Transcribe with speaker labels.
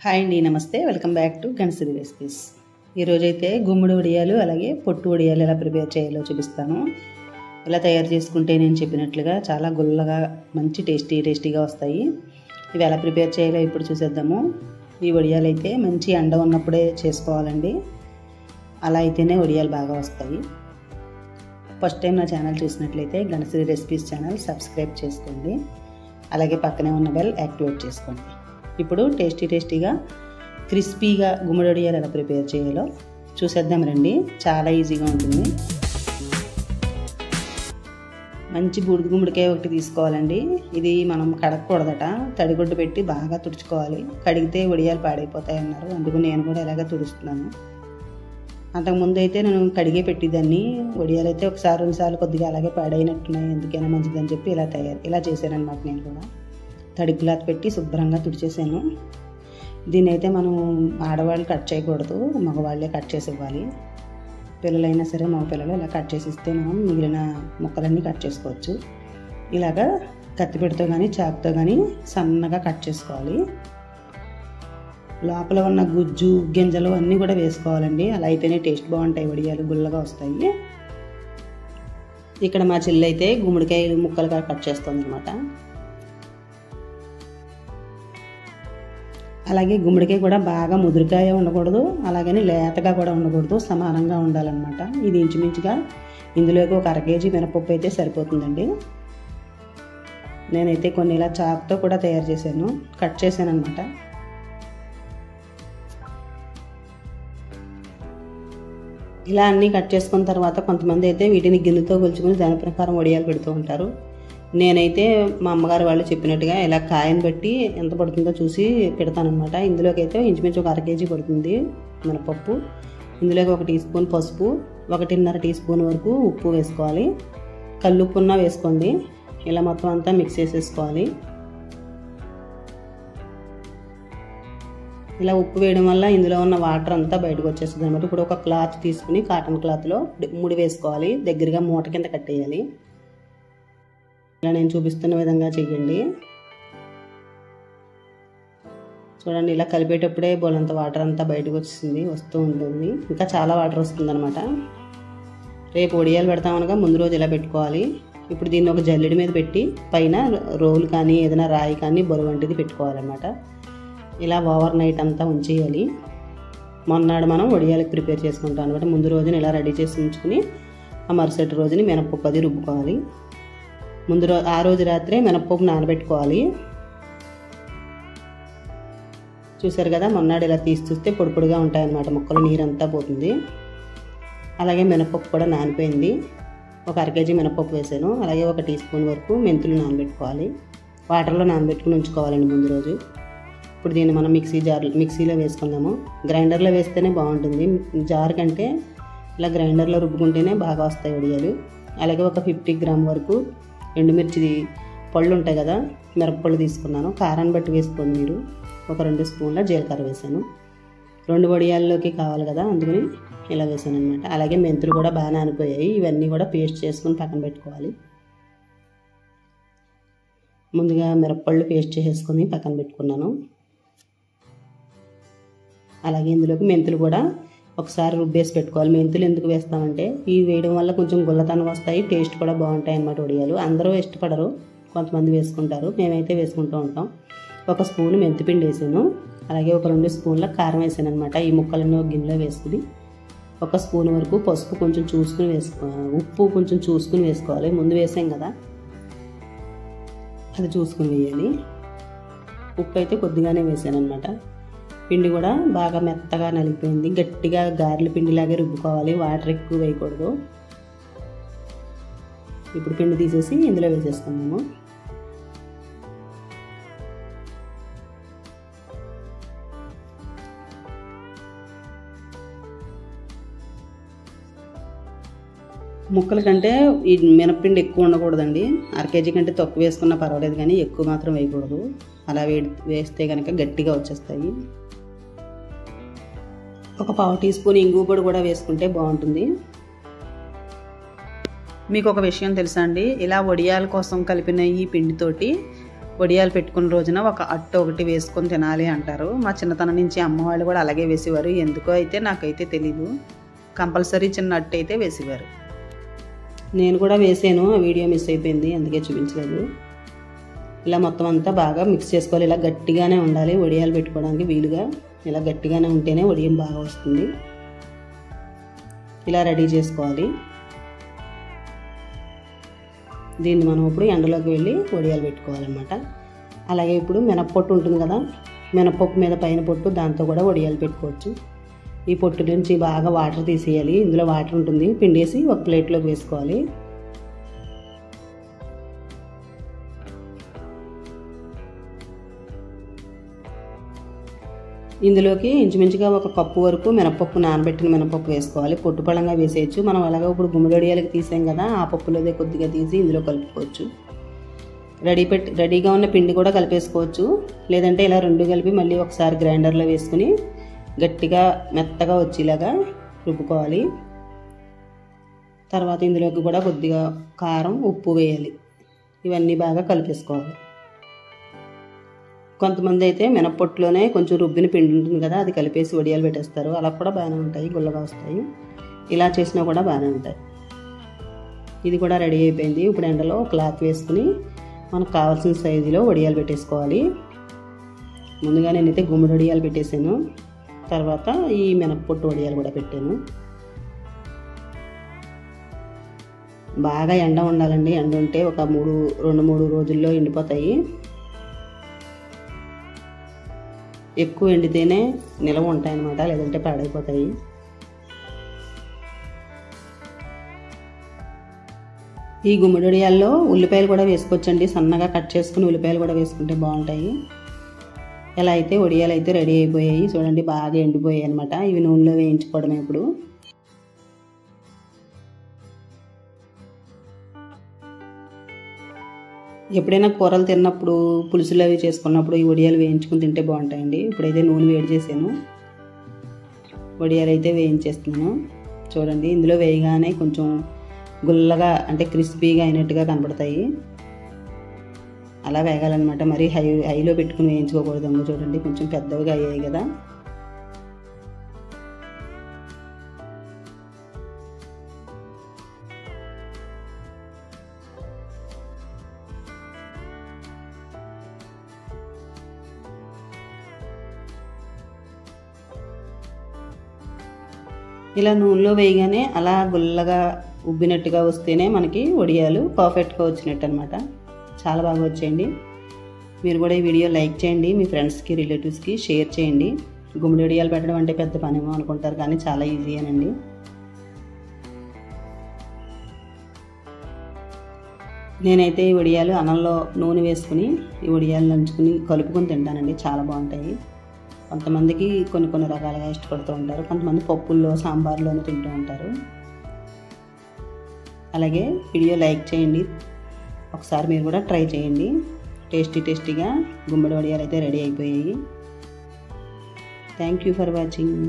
Speaker 1: Hi అండి, నమస్తే. Welcome back to Ganasri recipes. ఈరోజైతే గుమ్మడి వడియాలు అలాగే పొట్టు వడియాలు ఎలా ప్రిపేర్ చేయాలో చూపిస్తాను. ఇలా తయారు చేసుకుంటే నేను చెప్పినట్లుగా చాలా గుల్లగా మంచి టేస్టీగా వస్తాయి. ఇవి ఎలా ప్రిపేర్ చేయాలో ఇప్పుడు చూసేద్దాము. ఈ వడియాలు అయితే మంచి ఎండ ఉన్నప్పుడే చేసుకోవాలండి, అలా అయితేనే వడియాలు బాగా వస్తాయి. ఫస్ట్ టైం నా ఛానల్ చూసినట్లయితే గణశ్రీ రెసిపీస్ ఛానల్ సబ్స్క్రైబ్ చేసుకోండి, అలాగే పక్కనే ఉన్న బెల్ యాక్టివేట్ చేసుకోండి. ఇప్పుడు టేస్టీగా క్రిస్పీగా గుమ్మడి వడియాలు ఎలా ప్రిపేర్ చేయాలో చూసేద్దాం రండి. చాలా ఈజీగా ఉంటుంది. మంచి బూడిద గుమ్మడికాయ ఒకటి తీసుకోవాలండి. ఇది మనం కడగకూడదట, తడిగుడ్డు పెట్టి బాగా తుడుచుకోవాలి. కడిగితే వడియాలు పాడైపోతాయి అన్నారు, అందుకు నేను కూడా ఇలాగ తుడుస్తున్నాను. అంతకుముందు అయితే నేను కడిగే పెట్టిదాన్ని. వడియాలు అయితే ఒకసారి రెండుసార్లు కొద్దిగా అలాగే పాడైనట్టున్నాయి, ఎందుకైనా మంచిదని చెప్పి ఇలా చేశానమాట. నేను కూడా తడి క్లాత్ పెట్టి శుభ్రంగా తుడిచేసాను. దీన్ని అయితే మనం ఆడవాళ్ళు కట్ చేయకూడదు, మగవాళ్ళే కట్ చేసి ఇవ్వాలి. పిల్లలైనా సరే మగ పిల్లలు ఇలా కట్ చేసి ఇస్తే మనం మిగిలిన ముక్కలన్నీ కట్ చేసుకోవచ్చు. ఇలాగా కత్తిపీటతో కానీ చాకుతో కానీ సన్నగా కట్ చేసుకోవాలి. లోపల ఉన్న గుజ్జు గింజలు అన్నీ కూడా వేసుకోవాలండి, అలా అయితేనే టేస్ట్ బాగుంటాయి, వడియాలు గుల్లగా వస్తాయి. ఇక్కడ మా చెల్లి అయితే గుమ్మడికాయ ముక్కలుగా కట్ చేస్తుంది అనమాట. అలాగే గుమ్మడికాయ కూడా బాగా ముదురుకాయ ఉండకూడదు, అలాగని లేతగా కూడా ఉండకూడదు, సమానంగా ఉండాలన్నమాట. ఇది ఇంచుమించుగా ఇందులోకి ఒక 1/2 kg మినపప్పు అయితే సరిపోతుందండి. నేనైతే కొన్ని ఇలా చాకుతో కూడా తయారు చేశాను, కట్ చేశాను అనమాట. ఇలా అన్నీ కట్ చేసుకున్న తర్వాత కొంతమంది అయితే వీటిని గిన్నెతో కొలుచుకుని దాని ప్రకారం వడియాలు పెడుతూ ఉంటారు. నేనైతే మా అమ్మగారు వాళ్ళు చెప్పినట్టుగా ఇలా కాయను బట్టి ఎంత పడుతుందో చూసి పెడతానమాట. ఇందులోకి అయితే ఇంచుమించు ఒక 1/2 kg పడుతుంది మినపప్పు. ఇందులోకి 1 టీ స్పూన్ పసుపు, 1.5 టీ స్పూన్ వరకు ఉప్పు వేసుకోవాలి. కల్లుప్పున్నా వేసుకోండి. ఇలా మొత్తం అంతా మిక్స్ చేసేసుకోవాలి. ఇలా ఉప్పు వేయడం వల్ల ఇందులో ఉన్న వాటర్ అంతా బయటకు వచ్చేస్తుంది అనమాట. ఇప్పుడు ఒక క్లాత్ తీసుకుని కాటన్ క్లాత్లో ముడి వేసుకోవాలి, దగ్గరగా మూట కింద కట్టేయాలి. ఇలా నేను చూపిస్తున్న విధంగా చెయ్యండి. చూడండి, ఇలా కలిపేటప్పుడే బోలంత వాటర్ అంతా బయటకు వస్తూ ఉంటుంది. ఇంకా చాలా వాటర్ వస్తుంది అనమాట. రేపు వడియాలు పెడతామనగా ముందు రోజు ఇలా పెట్టుకోవాలి. ఇప్పుడు దీన్ని ఒక జల్లెడి మీద పెట్టి పైన రోలు కానీ ఏదైనా రాయి కానీ బరువు వంటిది పెట్టుకోవాలన్నమాట. ఇలా ఓవర్ నైట్ అంతా ఉంచేయాలి. మొన్నాడు మనం వడియాలకు ప్రిపేర్ చేసుకుంటాం అనమాట. ముందు రోజున ఇలా రెడీ చేసి ఉంచుకుని ఆ మరుసటి రోజుని మినపప్పు అది రుబ్బుకోవాలి. ఆ రోజు రాత్రే మినపప్పు నానబెట్టుకోవాలి. చూసారు కదా, మొన్నాడు ఇలా తీసి చూస్తే పొడి పొడిగా ఉంటాయన్నమాట, ముక్కలు నీరంతా పోతుంది. అలాగే మినపప్పు కూడా నానిపోయింది. ఒక 1/2 kg మినపప్పు వేసాను. అలాగే 1 టీ స్పూన్ వరకు మెంతులు నానబెట్టుకోవాలి. వాటర్లో నానబెట్టుకుని ఉంచుకోవాలండి ముందు రోజు. ఇప్పుడు దీన్ని మనం మిక్సీలో వేసుకుందాము. గ్రైండర్లో వేస్తేనే బాగుంటుంది, జార్ కంటే ఇలా గ్రైండర్లో రుబ్బుకుంటేనే బాగా వస్తాయి వడియాలు. అలాగే ఒక 50 గ్రామ్ వరకు ఎండుమిర్చి పళ్ళు ఉంటాయి కదా, మిరపపళ్ళు తీసుకున్నాను. కారాన్ని బట్టి వేసుకోండి మీరు. ఒక 2 స్పూన్ల జీలకర్ర వేసాను. 2 వడియాల్లోకి కావాలి కదా, అందుకని ఇలా వేసాను అనమాట. అలాగే మెంతులు కూడా బాగా నానిపోయాయి. ఇవన్నీ కూడా పేస్ట్ చేసుకుని పక్కన పెట్టుకోవాలి. ముందుగా మిరపపళ్ళు పేస్ట్ చేసుకుని పక్కన పెట్టుకున్నాను. అలాగే ఇందులోకి మెంతులు కూడా ఒకసారి రుబ్బేసి పెట్టుకోవాలి. మెంతులు ఎందుకు వేస్తామంటే ఇవి వేయడం వల్ల కొంచెం గుల్లతనం వస్తాయి, టేస్ట్ కూడా బాగుంటాయి అన్నమాట వడియాలు. అందరూ ఇష్టపడరు, కొంతమంది వేసుకుంటారు, మేమైతే వేసుకుంటూ ఉంటాం. 1 స్పూన్ మెంతిపిండి వేసాను. అలాగే ఒక 2 స్పూన్ల కారం వేసాను అనమాట. ఈ ముక్కలన్నీ ఒక గిన్నెలో వేసుకుని 1 స్పూన్ వరకు పసుపు కొంచెం చూసుకుని ఉప్పు కొంచెం చూసుకుని వేసుకోవాలి. ముందు వేసాం కదా, అది చూసుకుని వేయాలి. ఉప్పు అయితే కొద్దిగానే వేసాను అనమాట. పిండి కూడా బాగా మెత్తగా నలిగిపోయింది. గట్టిగా గారెల పిండిలాగే రుబ్బుకోవాలి, వాటర్ ఎక్కువ వేయకూడదు. ఇప్పుడు పిండి తీసేసి ఇందులో వేసేసుకున్నాము. ముక్కల కంటే ఈ మినప్పిండి ఎక్కువ ఉండకూడదండి. 1/2 kg కంటే తక్కువ వేసుకున్నా పర్వాలేదు, కానీ ఎక్కువ మాత్రం వేయకూడదు. అలా వేస్తే కనుక గట్టిగా వచ్చేస్తాయి. ఒక 1/4 టీ స్పూన్ ఇంగువ పొడి కూడా వేసుకుంటే బాగుంటుంది. మీకు ఒక విషయం తెలుసా అండి, ఇలా వడియాల కోసం కలిపిన ఈ పిండితోటి వడియాలు పెట్టుకున్న రోజున ఒక అట్టు ఒకటి వేసుకొని తినాలి అంటారు. మా చిన్నతనం నుంచి అమ్మ వాళ్ళు కూడా అలాగే వేసేవారు. ఎందుకో అయితే నాకైతే తెలీదు. కంపల్సరీ చిన్న అట్టు అయితే వేసేవారు. నేను కూడా వేసాను, ఆ వీడియో మిస్ అయిపోయింది, అందుకే చూపించలేదు. ఇలా మొత్తం అంతా బాగా మిక్స్ చేసుకోవాలి. ఇలా గట్టిగానే ఉండాలి వడియాలు పెట్టుకోవడానికి వీలుగా. ఇలా గట్టిగానే ఉంటేనే వడియం బాగా వస్తుంది. ఇలా రెడీ చేసుకోవాలి. దీన్ని మనం ఇప్పుడు ఎండలోకి వెళ్ళి వడియాలు పెట్టుకోవాలన్నమాట. అలాగే ఇప్పుడు మినప్పొట్టు ఉంటుంది కదా, మినప్పప్పు మీద పైన పొట్టు, దాంతో కూడా వడియాలు పెట్టుకోవచ్చు. ఈ పొట్టు నుంచి బాగా వాటర్ తీసేయాలి. ఇందులో వాటర్ ఉంటుంది, పిండేసి ఒక ప్లేట్లోకి వేసుకోవాలి. ఇందులోకి ఇంచుమించుగా ఒక కప్పు వరకు మినపప్పు, నానబెట్టిన మినపప్పు వేసుకోవాలి. పొట్టు పళ్ళంగా వేసేయచ్చు. మనం అలాగే ఇప్పుడు గుమ్మడి వడియాలకి తీసాం కదా, ఆ పప్పులోదే కొద్దిగా తీసి ఇందులో కలుపుకోవచ్చు. రెడీగా ఉన్న పిండి కూడా కలిపేసుకోవచ్చు. లేదంటే ఇలా రెండు కలిపి మళ్ళీ ఒకసారి గ్రైండర్లో వేసుకుని గట్టిగా మెత్తగా వచ్చేలాగా రుబ్బుకోవాలి. తర్వాత ఇందులోకి కూడా కొద్దిగా కారం, ఉప్పు వేయాలి. ఇవన్నీ బాగా కలిపేసుకోవాలి. కొంతమంది అయితే మినప్పొట్టులోనే కొంచెం రుబ్బిన పిండి ఉంటుంది కదా, అది కలిపేసి వడియాలు పెట్టేస్తారు. అలా కూడా బాగానే ఉంటాయి, గుల్లగా వస్తాయి. ఇలా చేసినా కూడా బాగానే ఉంటాయి. ఇది కూడా రెడీ అయిపోయింది. ఇప్పుడు ఎండలో క్లాత్ వేసుకుని మనకు కావాల్సిన సైజులో వడియాలు పెట్టేసుకోవాలి. ముందుగా నేనైతే గుమ్మడి వడియాలు పెట్టేశాను. తర్వాత ఈ మినప్పొట్టు వడియాలు కూడా పెట్టాను. బాగా ఎండ ఉండాలండి. ఎండ ఉంటే ఒక 2-3 రోజుల్లో ఎండిపోతాయి. ఎక్కువ ఎండితేనే నిలవ ఉంటాయన్నమాట, లేదంటే పాడైపోతాయి. ఈ గుమ్మడి వడియాల్లో ఉల్లిపాయలు కూడా వేసుకోవచ్చండి. సన్నగా కట్ చేసుకుని ఉల్లిపాయలు కూడా వేసుకుంటే బాగుంటాయి. ఎలా అయితే వడియాలు అయితే రెడీ అయిపోయాయి చూడండి, బాగా ఎండిపోయాయి అనమాట. ఇవి నూనెలో వేయించుకోవడమే. ఇప్పుడు ఎప్పుడైనా కూరలు తిన్నప్పుడు, పులుసులు అవి చేసుకున్నప్పుడు ఈ వడియాలు వేయించుకుని తింటే బాగుంటాయండి. ఇప్పుడైతే నూనె వేడి చేశాను, వడియాలు అయితే వేయించేస్తున్నాను. చూడండి, ఇందులో వేయగానే కొంచెం గుల్లగా అంటే క్రిస్పీగా అయినట్టుగా కనపడతాయి. అలా వేగాలన్నమాట. మరి హైలో పెట్టుకుని వేయించుకోకూడదు. చూడండి, కొంచెం పెద్దవిగా అయ్యాయి కదా. ఇలా నూనెలో వేయగానే అలా గుల్లగా ఉబ్బినట్టుగా వస్తేనే మనకి వడియాలు పర్ఫెక్ట్గా వచ్చినట్టు అనమాట. చాలా బాగా వచ్చేయండి. మీరు కూడా ఈ వీడియో లైక్ చేయండి, మీ ఫ్రెండ్స్కి, రిలేటివ్స్కి షేర్ చేయండి. గుమ్మడి వడియాలు పెట్టడం అంటే పెద్ద పనేమో అనుకుంటారు, కానీ చాలా ఈజీయేనండి. నేనైతే ఈ వడియాలు అన్నంలో నూనె వేసుకుని ఈ వడియాలు నంచుకుని కలుపుకొని తింటానండి, చాలా బాగుంటాయి. కొంతమందికి కొన్ని రకాలుగా ఇష్టపడుతూ ఉంటారు. కొంతమంది పప్పుల్లో, సాంబార్లోనూ తింటూ ఉంటారు. అలాగే వీడియో లైక్ చేయండి. ఒకసారి మీరు కూడా ట్రై చేయండి. టేస్టీగా గుమ్మడి వడియాలు అయితే రెడీ అయిపోయాయి. Thank you for watching.